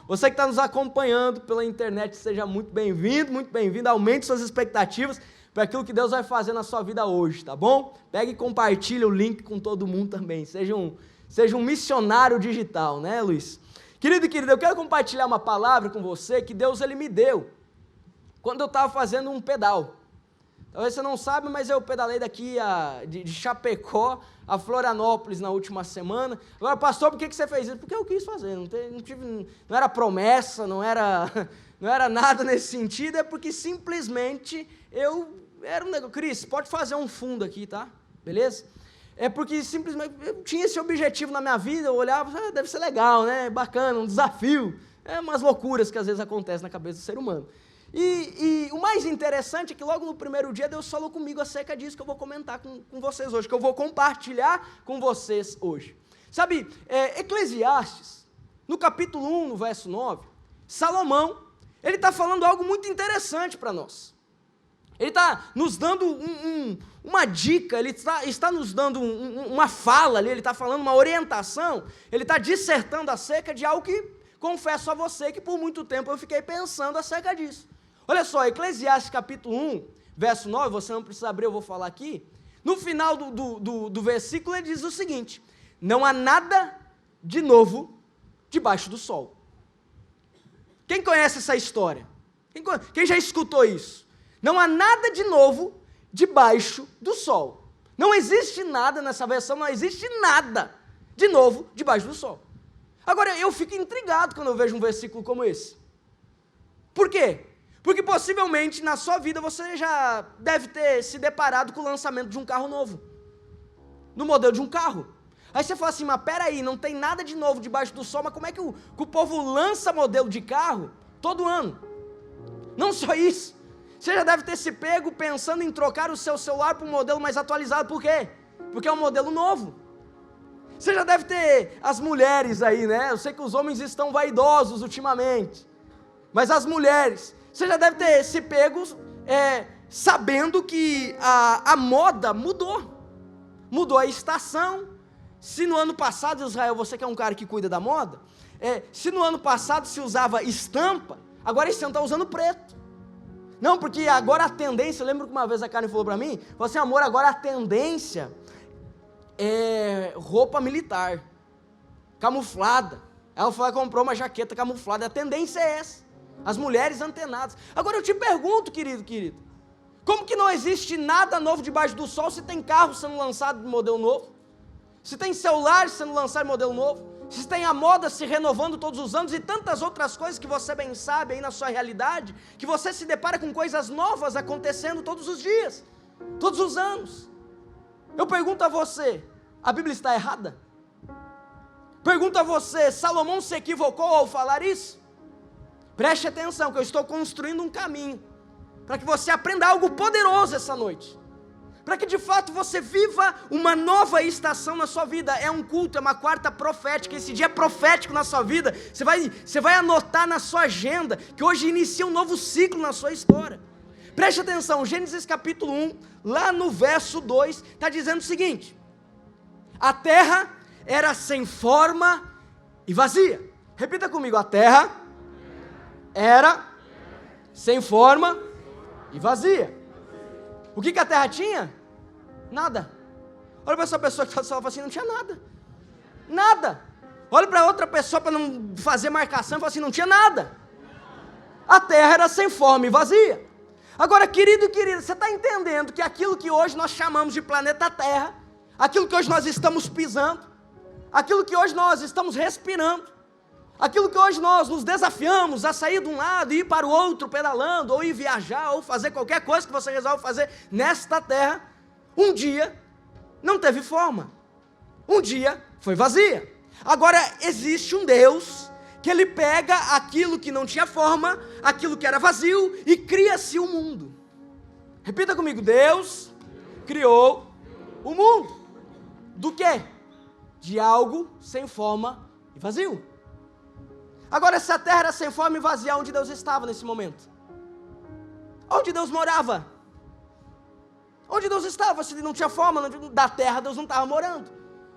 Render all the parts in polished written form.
Você que está nos acompanhando pela internet, seja muito bem-vindo, aumente suas expectativas para aquilo que Deus vai fazer na sua vida hoje, tá bom? Pegue e compartilhe o link com todo mundo também, seja um missionário digital, né, Luiz? Querido e querida, eu quero compartilhar uma palavra com você que Deus ele me deu quando eu estava fazendo um pedal. Talvez você não sabe, mas eu pedalei daqui de Chapecó a Florianópolis na última semana. Agora, pastor, por que você fez isso? Porque eu quis fazer, não era promessa, não era nada nesse sentido, é porque simplesmente era um negócio. Cris, pode fazer um fundo aqui, tá? Beleza? É porque simplesmente eu tinha esse objetivo na minha vida, eu olhava, deve ser legal, né? Bacana, um desafio. É umas loucuras que às vezes acontecem na cabeça do ser humano. E o mais interessante é que logo no primeiro dia Deus falou comigo acerca disso que eu vou comentar com vocês hoje, que eu vou compartilhar com vocês hoje. Sabe, Eclesiastes, no capítulo 1, no verso 9, Salomão, ele está falando algo muito interessante para nós. Ele está nos dando uma dica, ele está nos dando uma fala ali, ele está falando uma orientação, ele está dissertando acerca de algo que, confesso a você, que por muito tempo eu fiquei pensando acerca disso. Olha só, Eclesiastes capítulo 1, verso 9, você não precisa abrir, eu vou falar aqui. No final do versículo ele diz o seguinte: não há nada de novo debaixo do sol. Quem conhece essa história? Quem já escutou isso? Não há nada de novo debaixo do sol. Não existe nada nessa versão, não existe nada de novo debaixo do sol. Agora, eu fico intrigado quando eu vejo um versículo como esse. Por quê? Porque possivelmente na sua vida você já deve ter se deparado com o lançamento de um carro novo, no modelo de um carro. Aí você fala assim, mas peraí, não tem nada de novo debaixo do sol, mas como é que o povo lança modelo de carro todo ano? Não só isso, você já deve ter se pego pensando em trocar o seu celular para um modelo mais atualizado, por quê? Porque é um modelo novo. Você já deve ter, as mulheres aí, né? Eu sei que os homens estão vaidosos ultimamente, mas as mulheres, você já deve ter se pego sabendo que a moda mudou a estação. Se no ano passado, Israel, você que é um cara que cuida da moda, se no ano passado se usava estampa, agora esse ano está usando preto. Não, porque agora a tendência, eu lembro que uma vez a Karen falou para mim, falou assim, amor, agora a tendência é roupa militar, camuflada. Ela falou, comprou uma jaqueta camuflada, a tendência é essa, as mulheres antenadas. Agora eu te pergunto, querido, como que não existe nada novo debaixo do sol se tem carro sendo lançado de modelo novo? Se tem celular sendo lançado de modelo novo? Se tem a moda se renovando todos os anos e tantas outras coisas que você bem sabe aí na sua realidade, que você se depara com coisas novas acontecendo todos os dias, todos os anos. Eu pergunto a você, a Bíblia está errada? Pergunto a você, Salomão se equivocou ao falar isso? Preste atenção que eu estou construindo um caminho, para que você aprenda algo poderoso essa noite, para que de fato você viva uma nova estação na sua vida. É um culto, é uma quarta profética, esse dia é profético na sua vida, você vai anotar na sua agenda, que hoje inicia um novo ciclo na sua história. Preste atenção, Gênesis capítulo 1, lá no verso 2, está dizendo o seguinte: a terra era sem forma e vazia. Repita comigo, a terra era sem forma e vazia. O que a terra tinha? Nada. Olha para essa pessoa que está falando assim, não tinha nada. Nada. Olha para outra pessoa para não fazer marcação e fala assim, não tinha nada. A terra era sem forma e vazia. Agora, querido e querida, você está entendendo que aquilo que hoje nós chamamos de planeta Terra, aquilo que hoje nós estamos pisando, aquilo que hoje nós estamos respirando, aquilo que hoje nós nos desafiamos a sair de um lado e ir para o outro pedalando, ou ir viajar, ou fazer qualquer coisa que você resolve fazer nesta terra, um dia não teve forma, um dia foi vazia. Agora existe um Deus que ele pega aquilo que não tinha forma, aquilo que era vazio, e cria-se o mundo. Repita comigo, Deus criou o mundo. Do quê? De algo sem forma e vazio. Agora, essa terra era sem forma e vazia, onde Deus estava nesse momento? Onde Deus morava? Onde Deus estava? Se não tinha forma da terra, Deus não estava morando.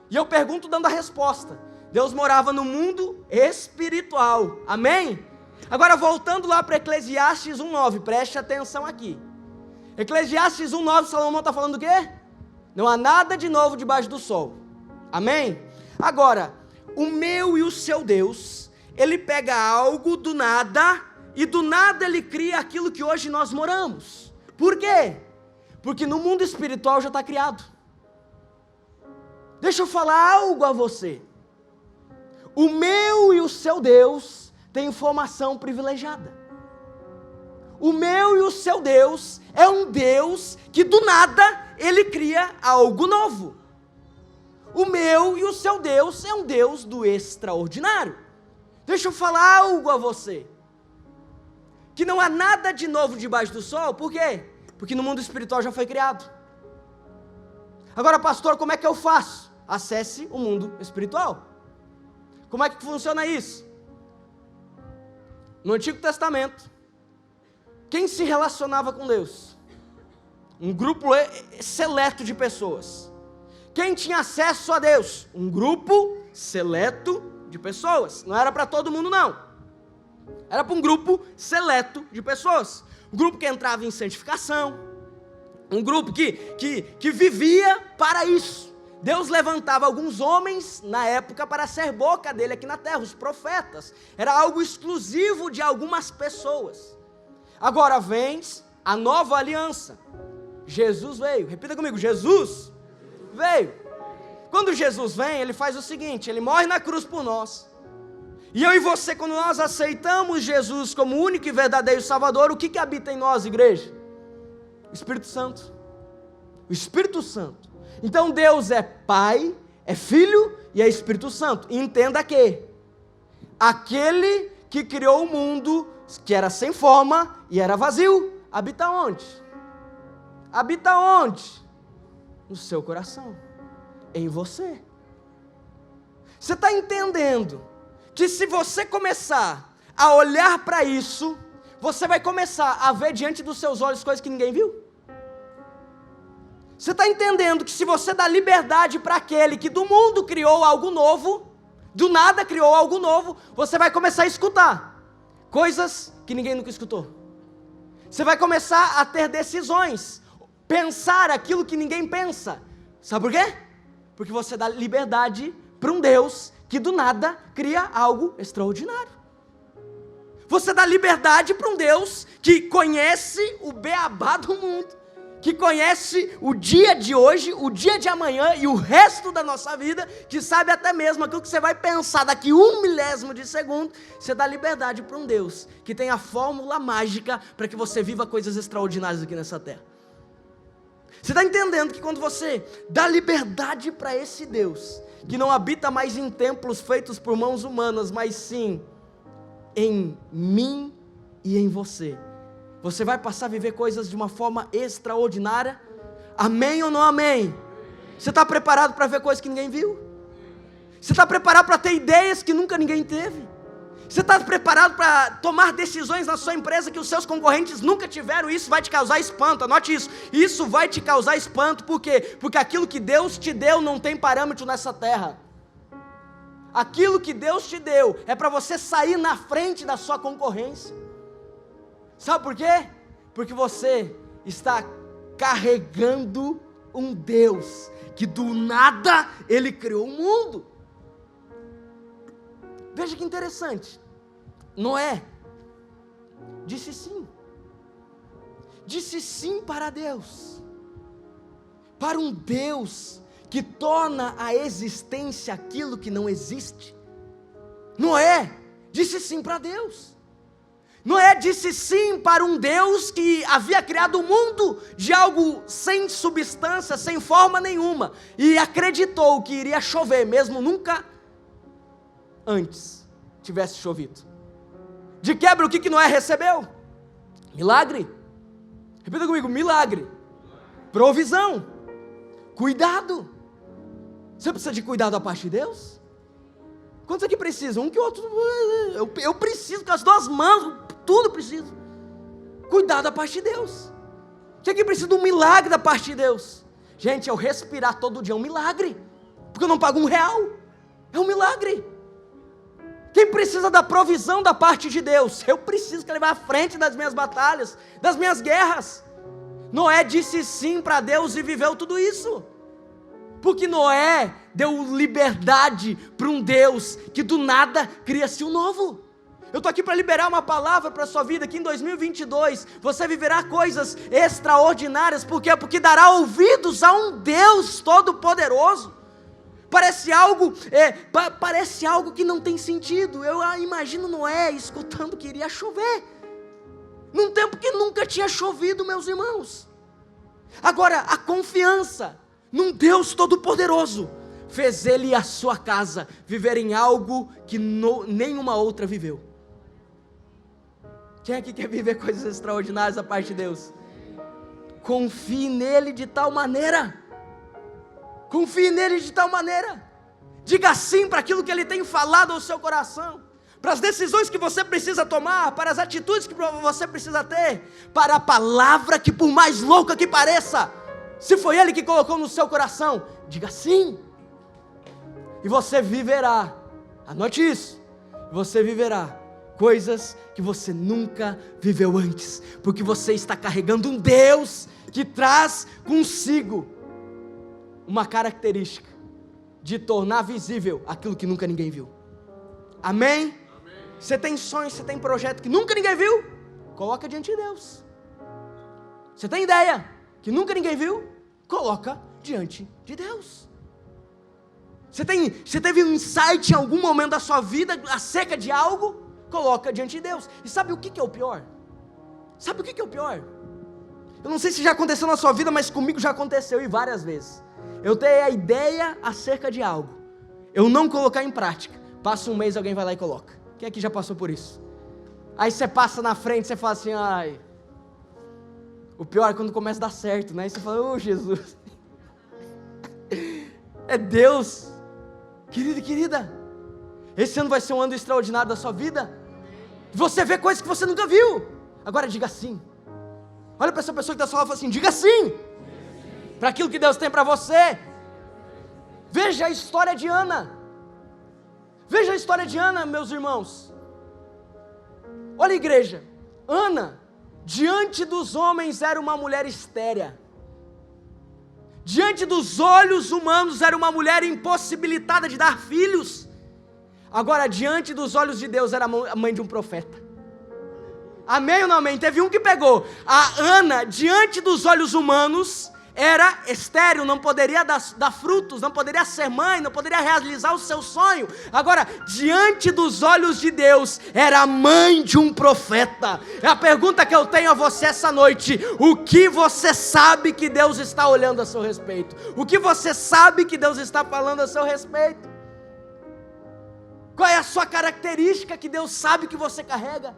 E eu pergunto dando a resposta: Deus morava no mundo espiritual, amém? Agora voltando lá para Eclesiastes 1:9, preste atenção aqui. Eclesiastes 1:9, Salomão está falando do quê? Não há nada de novo debaixo do sol, amém? Agora, o meu e o seu Deus, Ele pega algo do nada, e do nada Ele cria aquilo que hoje nós moramos. Por quê? Porque no mundo espiritual já está criado. Deixa eu falar algo a você. O meu e o seu Deus tem informação privilegiada. O meu e o seu Deus é um Deus que do nada Ele cria algo novo. O meu e o seu Deus é um Deus do extraordinário. Deixa eu falar algo a você. Que não há nada de novo debaixo do sol, por quê? Porque no mundo espiritual já foi criado. Agora, pastor, como é que eu faço? Acesse o mundo espiritual. Como é que funciona isso? No Antigo Testamento, quem se relacionava com Deus? Um grupo seleto de pessoas. Quem tinha acesso a Deus? Um grupo seleto de pessoas. Não era para todo mundo, não. Era para um grupo seleto de pessoas. Um grupo que entrava em santificação. Um grupo que vivia para isso. Deus levantava alguns homens na época para ser boca dele aqui na terra, os profetas. Era algo exclusivo de algumas pessoas. Agora vem a nova aliança. Jesus veio. Repita comigo, Jesus veio. Quando Jesus vem, Ele faz o seguinte, Ele morre na cruz por nós. E eu e você, quando nós aceitamos Jesus como único e verdadeiro Salvador, o que habita em nós, igreja? O Espírito Santo. O Espírito Santo. Então Deus é Pai, é Filho e é Espírito Santo. E entenda que aquele que criou o mundo, que era sem forma e era vazio, habita onde? Habita onde? No seu coração, em você. Você está entendendo que se você começar a olhar para isso, você vai começar a ver diante dos seus olhos coisas que ninguém viu? Você está entendendo que se você dá liberdade para aquele que do mundo criou algo novo, do nada criou algo novo, você vai começar a escutar coisas que ninguém nunca escutou. Você vai começar a ter decisões, pensar aquilo que ninguém pensa. Sabe por quê? Porque você dá liberdade para um Deus que do nada cria algo extraordinário. Você dá liberdade para um Deus que conhece o beabá do mundo, que conhece o dia de hoje, o dia de amanhã e o resto da nossa vida, que sabe até mesmo aquilo que você vai pensar daqui 1 milésimo de segundo. Você dá liberdade para um Deus que tem a fórmula mágica para que você viva coisas extraordinárias aqui nessa terra. Você está entendendo que quando você dá liberdade para esse Deus, que não habita mais em templos feitos por mãos humanas, mas sim em mim e em você, você vai passar a viver coisas de uma forma extraordinária? Amém ou não amém? Você está preparado para ver coisas que ninguém viu? Você está preparado para ter ideias que nunca ninguém teve? Você está preparado para tomar decisões na sua empresa que os seus concorrentes nunca tiveram? Isso vai te causar espanto, anote isso. Isso vai te causar espanto, por quê? Porque aquilo que Deus te deu não tem parâmetro nessa terra. Aquilo que Deus te deu é para você sair na frente da sua concorrência. Sabe por quê? Porque você está carregando um Deus que do nada Ele criou o mundo. Veja que interessante. Noé disse sim. Disse sim para Deus. Para um Deus que torna a existência aquilo que não existe. Noé disse sim para Deus. Noé disse sim para um Deus que havia criado o mundo de algo sem substância, sem forma nenhuma, e acreditou que iria chover, mesmo nunca antes tivesse chovido. De quebra, o que Noé recebeu? Milagre. Repita comigo, milagre. Provisão. Cuidado. Você precisa de cuidado da parte de Deus? Quantos aqui precisam? Um que o outro. Eu preciso com as duas mãos, tudo preciso. Cuidado da parte de Deus. Quem aqui precisa de um milagre da parte de Deus? Gente, eu respirar todo dia é um milagre, porque eu não pago R$1. É um milagre. Quem precisa da provisão da parte de Deus? Eu preciso que Ele vá à frente das minhas batalhas, das minhas guerras. Noé disse sim para Deus e viveu tudo isso. Porque Noé deu liberdade para um Deus que do nada cria-se um novo. Eu estou aqui para liberar uma palavra para a sua vida, que em 2022 você viverá coisas extraordinárias. Por quê? Porque dará ouvidos a um Deus todo-poderoso. Parece algo que não tem sentido. Eu imagino Noé escutando que iria chover, num tempo que nunca tinha chovido, meus irmãos. Agora, a confiança num Deus todo-poderoso fez ele e a sua casa viverem algo que nenhuma outra viveu. Quem aqui quer viver coisas extraordinárias da parte de Deus? Confie nele de tal maneira. Confie nele de tal maneira. Diga sim para aquilo que ele tem falado ao seu coração, para as decisões que você precisa tomar, para as atitudes que você precisa ter, para a palavra que, por mais louca que pareça, se foi ele que colocou no seu coração, diga sim. E você viverá, anote isso, você viverá coisas que você nunca viveu antes, porque você está carregando um Deus que traz consigo uma característica de tornar visível aquilo que nunca ninguém viu. Amém? Amém. Você tem sonhos, você tem projeto que nunca ninguém viu? Coloca diante de Deus. Você tem ideia que nunca ninguém viu? Coloca diante de Deus. Você teve um insight em algum momento da sua vida acerca de algo? Coloca diante de Deus. E sabe o que é o pior? Sabe o que é o pior? Eu não sei se já aconteceu na sua vida, mas comigo já aconteceu e várias vezes. Eu tenho a ideia acerca de algo, eu não colocar em prática, passa um mês, alguém vai lá e coloca. Quem aqui já passou por isso? Aí você passa na frente, você fala assim, ai, o pior é quando começa a dar certo, né? Aí você fala, Jesus, é Deus. Querido e querida, esse ano vai ser um ano extraordinário da sua vida, você vê coisas que você nunca viu. Agora diga sim. Olha para essa pessoa que está falando e fala assim, diga sim para aquilo que Deus tem para você. Veja a história de Ana. Veja a história de Ana, meus irmãos. Olha, igreja, Ana, diante dos homens era uma mulher estéril. Diante dos olhos humanos era uma mulher impossibilitada de dar filhos. Agora, diante dos olhos de Deus era a mãe de um profeta. Amém ou não amém? Teve um que pegou. A Ana, diante dos olhos humanos, era estéril, não poderia dar frutos, não poderia ser mãe, não poderia realizar o seu sonho. Agora, diante dos olhos de Deus, era a mãe de um profeta. A pergunta que eu tenho a você essa noite: o que você sabe que Deus está olhando a seu respeito? O que você sabe que Deus está falando a seu respeito? Qual é a sua característica que Deus sabe que você carrega?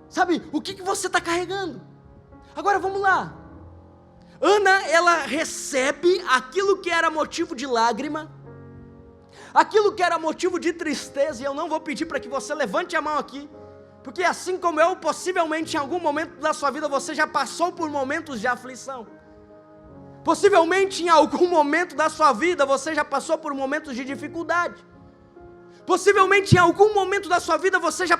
Sabe, o que você está carregando? Agora vamos lá. Ana, ela recebe aquilo que era motivo de lágrima, aquilo que era motivo de tristeza, e eu não vou pedir para que você levante a mão aqui, porque assim como eu, possivelmente em algum momento da sua vida você já passou por momentos de aflição, possivelmente em algum momento da sua vida você já passou por momentos de dificuldade, possivelmente em algum momento da sua vida você já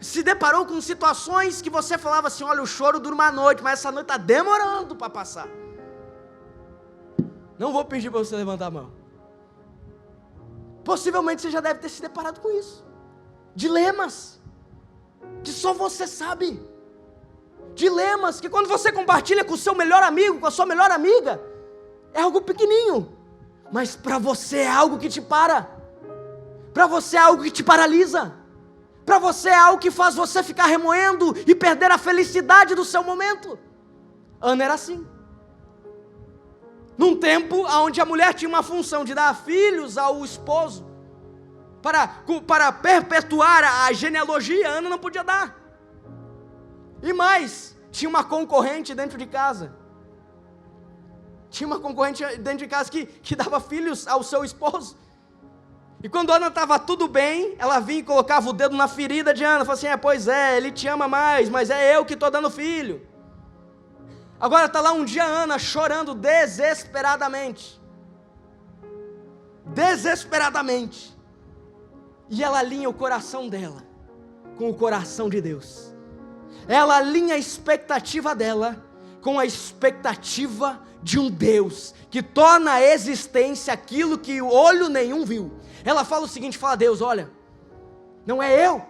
se deparou com situações que você falava assim, olha, o choro dura uma noite, mas essa noite está demorando para passar. Não vou pedir para você levantar a mão. Possivelmente você já deve ter se deparado com isso. Dilemas que só você sabe. Dilemas que quando você compartilha com o seu melhor amigo, com a sua melhor amiga, é algo pequenininho, mas para você é algo que te para. Para você é algo que te paralisa. Para você é algo que faz você ficar remoendo e perder a felicidade do seu momento. Ana era assim. Num tempo onde a mulher tinha uma função de dar filhos ao esposo, para perpetuar a genealogia, Ana não podia dar. E mais, tinha uma concorrente dentro de casa. Tinha uma concorrente dentro de casa que dava filhos ao seu esposo. E quando Ana estava tudo bem, ela vinha e colocava o dedo na ferida de Ana, falava assim, pois é, ele te ama mais, mas é eu que estou dando filho. Agora está lá um dia Ana chorando desesperadamente. desesperadamente. E ela alinha o coração dela com o coração de Deus. Ela alinha a expectativa dela com a expectativa de um Deus que torna a existência aquilo que olho nenhum viu. Ela fala o seguinte, fala: Deus, olha, não é eu,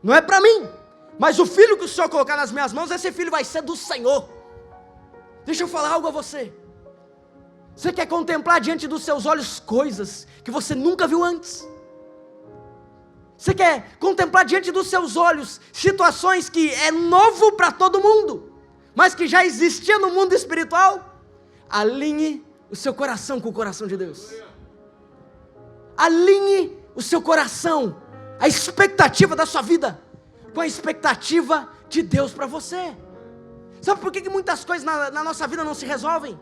não é para mim, mas o filho que o Senhor colocar nas minhas mãos, esse filho vai ser do Senhor. Deixa eu falar algo a você. Você quer contemplar diante dos seus olhos coisas que você nunca viu antes? Você quer contemplar diante dos seus olhos situações que é novo para todo mundo, mas que já existia no mundo espiritual? Alinhe o seu coração com o coração de Deus. Alinhe o seu coração, a expectativa da sua vida, com a expectativa de Deus para você. Sabe por que muitas coisas na nossa vida não se resolvem?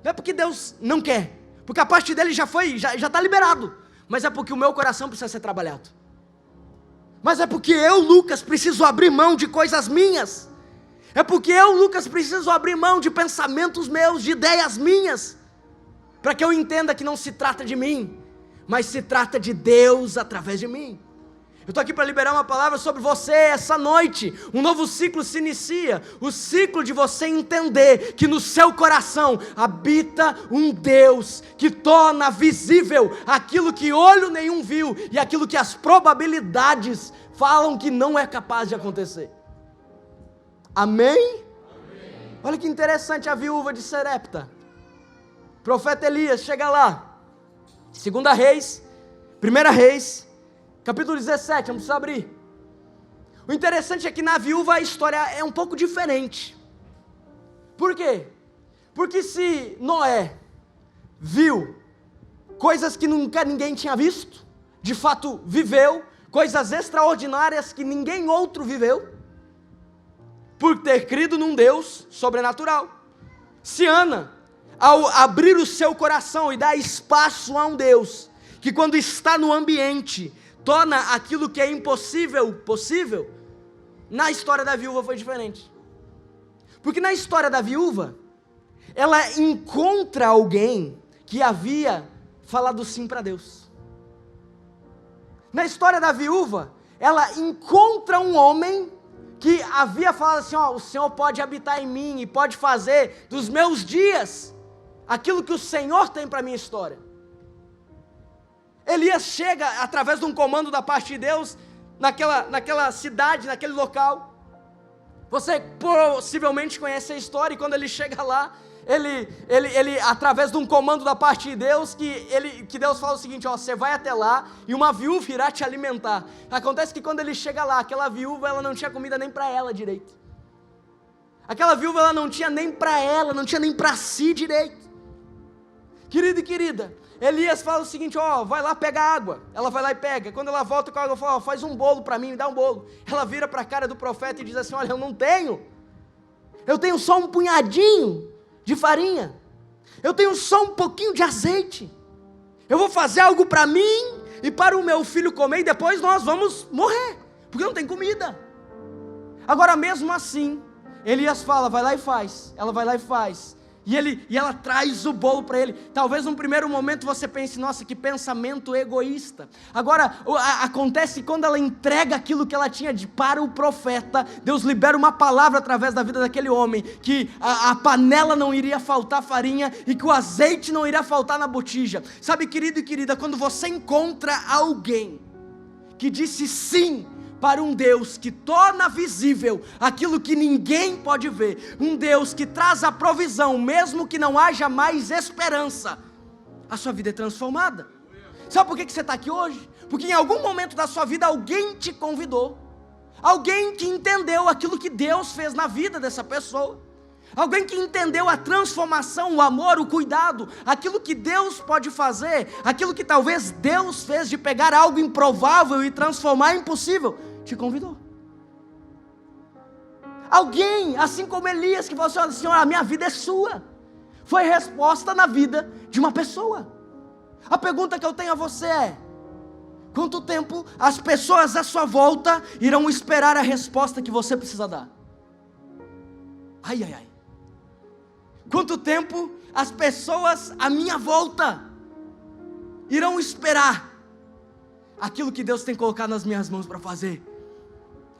Não é porque Deus não quer, porque a parte dele já está liberado, mas é porque o meu coração precisa ser trabalhado. Mas é porque eu, Lucas, preciso abrir mão de coisas minhas. É porque eu, Lucas, preciso abrir mão de pensamentos meus, de ideias minhas, para que eu entenda que não se trata de mim, mas se trata de Deus através de mim. Eu estou aqui para liberar uma palavra sobre você essa noite. Um novo ciclo se inicia. O ciclo de você entender que no seu coração habita um Deus que torna visível aquilo que olho nenhum viu e aquilo que as probabilidades falam que não é capaz de acontecer. Amém? Amém. Olha que interessante a viúva de Serepta. Profeta Elias chega lá. 2 Reis, 1 Reis, capítulo 17, vamos precisar abrir. O interessante é que na viúva a história é um pouco diferente. Por quê? Porque se Noé viu coisas que nunca ninguém tinha visto, de fato viveu coisas extraordinárias que ninguém outro viveu, por ter crido num Deus sobrenatural. Se Ana, ao abrir o seu coração e dar espaço a um Deus, que quando está no ambiente, torna aquilo que é impossível, possível, na história da viúva foi diferente. Porque na história da viúva, ela encontra alguém que havia falado sim para Deus. Na história da viúva, ela encontra um homem que havia falado assim, ó, o Senhor pode habitar em mim e pode fazer dos meus dias aquilo que o Senhor tem para a minha história. Elias chega através de um comando da parte de Deus, naquela cidade, naquele local. Você possivelmente conhece a história, e quando ele chega lá, ele através de um comando da parte de Deus, que Deus fala o seguinte, ó, você vai até lá, e uma viúva irá te alimentar. Acontece que quando ele chega lá, aquela viúva, ela não tinha comida nem para ela direito. Aquela viúva, ela não tinha nem para ela, não tinha nem para si direito. Querido e querida, Elias fala o seguinte, ó, vai lá pegar água. Ela vai lá e pega. Quando ela volta com a água, fala, ó, faz um bolo para mim, me dá um bolo. Ela vira para a cara do profeta e diz assim, olha, eu não tenho. Eu tenho só um punhadinho de farinha. Eu tenho só um pouquinho de azeite. Eu vou fazer algo para mim e para o meu filho comer e depois nós vamos morrer, porque não tem comida. Agora mesmo assim, Elias fala, vai lá e faz. Ela vai lá e faz. E ela traz o bolo para ele. Talvez num primeiro momento você pense, nossa, que pensamento egoísta. Agora, acontece quando ela entrega aquilo que ela tinha para o profeta, Deus libera uma palavra através da vida daquele homem, que a panela não iria faltar farinha, e que o azeite não iria faltar na botija. Sabe, querido e querida, quando você encontra alguém que disse sim para um Deus que torna visível aquilo que ninguém pode ver, um Deus que traz a provisão, mesmo que não haja mais esperança, a sua vida é transformada. Sabe por que você está aqui hoje? Porque em algum momento da sua vida alguém te convidou, alguém que entendeu aquilo que Deus fez na vida dessa pessoa, alguém que entendeu a transformação, o amor, o cuidado, aquilo que Deus pode fazer, aquilo que talvez Deus fez de pegar algo improvável e transformar em impossível, te convidou. Alguém, assim como Elias, que falou assim, Senhor, a minha vida é sua, foi resposta na vida de uma pessoa. A pergunta que eu tenho a você é, quanto tempo as pessoas à sua volta irão esperar a resposta que você precisa dar? Ai, ai, ai. Quanto tempo as pessoas à minha volta irão esperar aquilo que Deus tem colocado nas minhas mãos para fazer.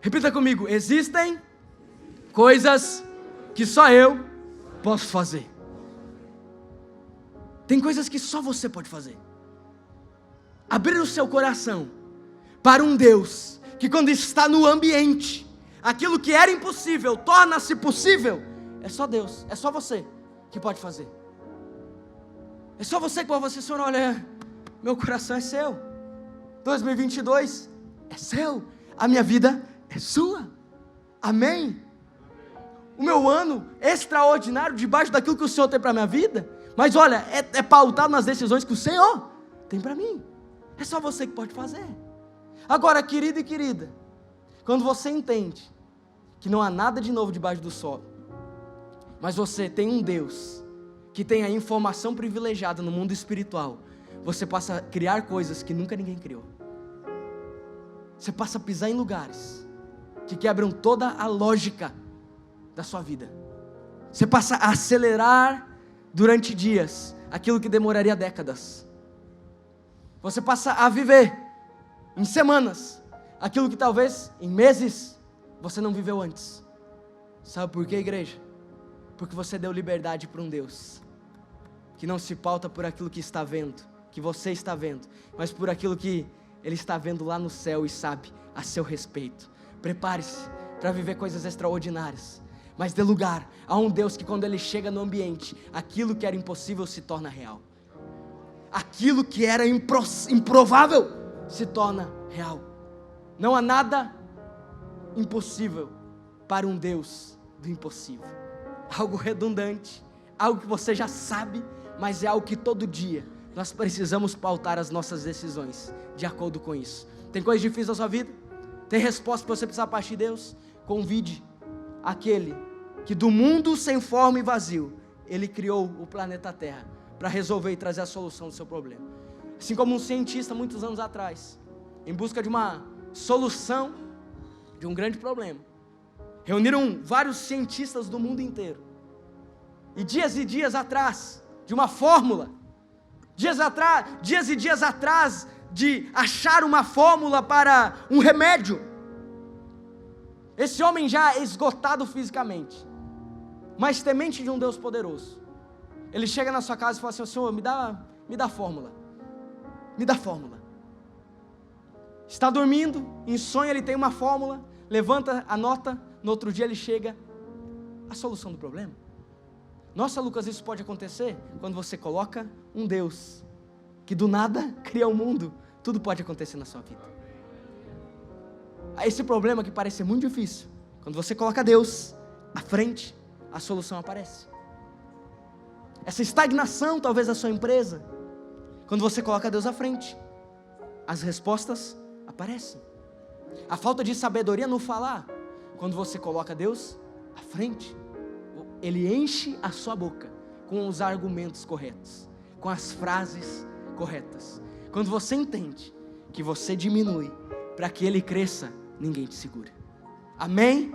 Repita comigo: existem coisas que só eu posso fazer. Tem coisas que só você pode fazer. Abrir o seu coração para um Deus que, quando está no ambiente, aquilo que era impossível torna-se possível. É só Deus, é só você que pode fazer. É só você que pode fazer. Senhor, olha, meu coração é seu. 2022 é seu. A minha vida é sua. Amém? O meu ano extraordinário debaixo daquilo que o Senhor tem para a minha vida. Mas olha, é pautado nas decisões que o Senhor tem para mim. É só você que pode fazer. Agora, querido e querida, quando você entende que não há nada de novo debaixo do sol, mas você tem um Deus que tem a informação privilegiada no mundo espiritual, você passa a criar coisas que nunca ninguém criou. Você passa a pisar em lugares que quebram toda a lógica da sua vida. Você passa a acelerar durante dias aquilo que demoraria décadas. Você passa a viver em semanas aquilo que talvez em meses você não viveu antes. Sabe por quê, igreja? Porque você deu liberdade para um Deus que não se pauta por aquilo que está vendo, que você está vendo, mas por aquilo que Ele está vendo lá no céu e sabe a seu respeito. Prepare-se para viver coisas extraordinárias, mas dê lugar a um Deus que, quando Ele chega no ambiente, aquilo que era impossível se torna real. Aquilo que era improvável se torna real. Não há nada impossível para um Deus do impossível. Algo redundante, algo que você já sabe, mas é algo que todo dia nós precisamos pautar as nossas decisões de acordo com isso. Tem coisas difíceis na sua vida? Tem resposta que você precisa partir de Deus? Convide aquele que do mundo sem forma e vazio, Ele criou o planeta Terra para resolver e trazer a solução do seu problema. Assim como um cientista muitos anos atrás, em busca de uma solução de um grande problema, reuniram vários cientistas do mundo inteiro, e dias atrás de uma fórmula, dias e dias atrás de achar uma fórmula para um remédio, esse homem já esgotado fisicamente, mas temente de um Deus poderoso, ele chega na sua casa e fala assim: Senhor, me dá a fórmula, me dá a fórmula. Está dormindo, em sonho ele tem uma fórmula, levanta, anota, no outro dia ele chega à solução do problema. Nossa, Lucas, isso pode acontecer quando você coloca um Deus que do nada cria o mundo. Tudo pode acontecer na sua vida. Esse problema que parece ser muito difícil, quando você coloca Deus à frente, a solução aparece. Essa estagnação talvez da sua empresa, quando você coloca Deus à frente, as respostas aparecem. A falta de sabedoria no falar, quando você coloca Deus à frente, Ele enche a sua boca com os argumentos corretos, com as frases corretas. Quando você entende que você diminui para que Ele cresça, ninguém te segura. Amém?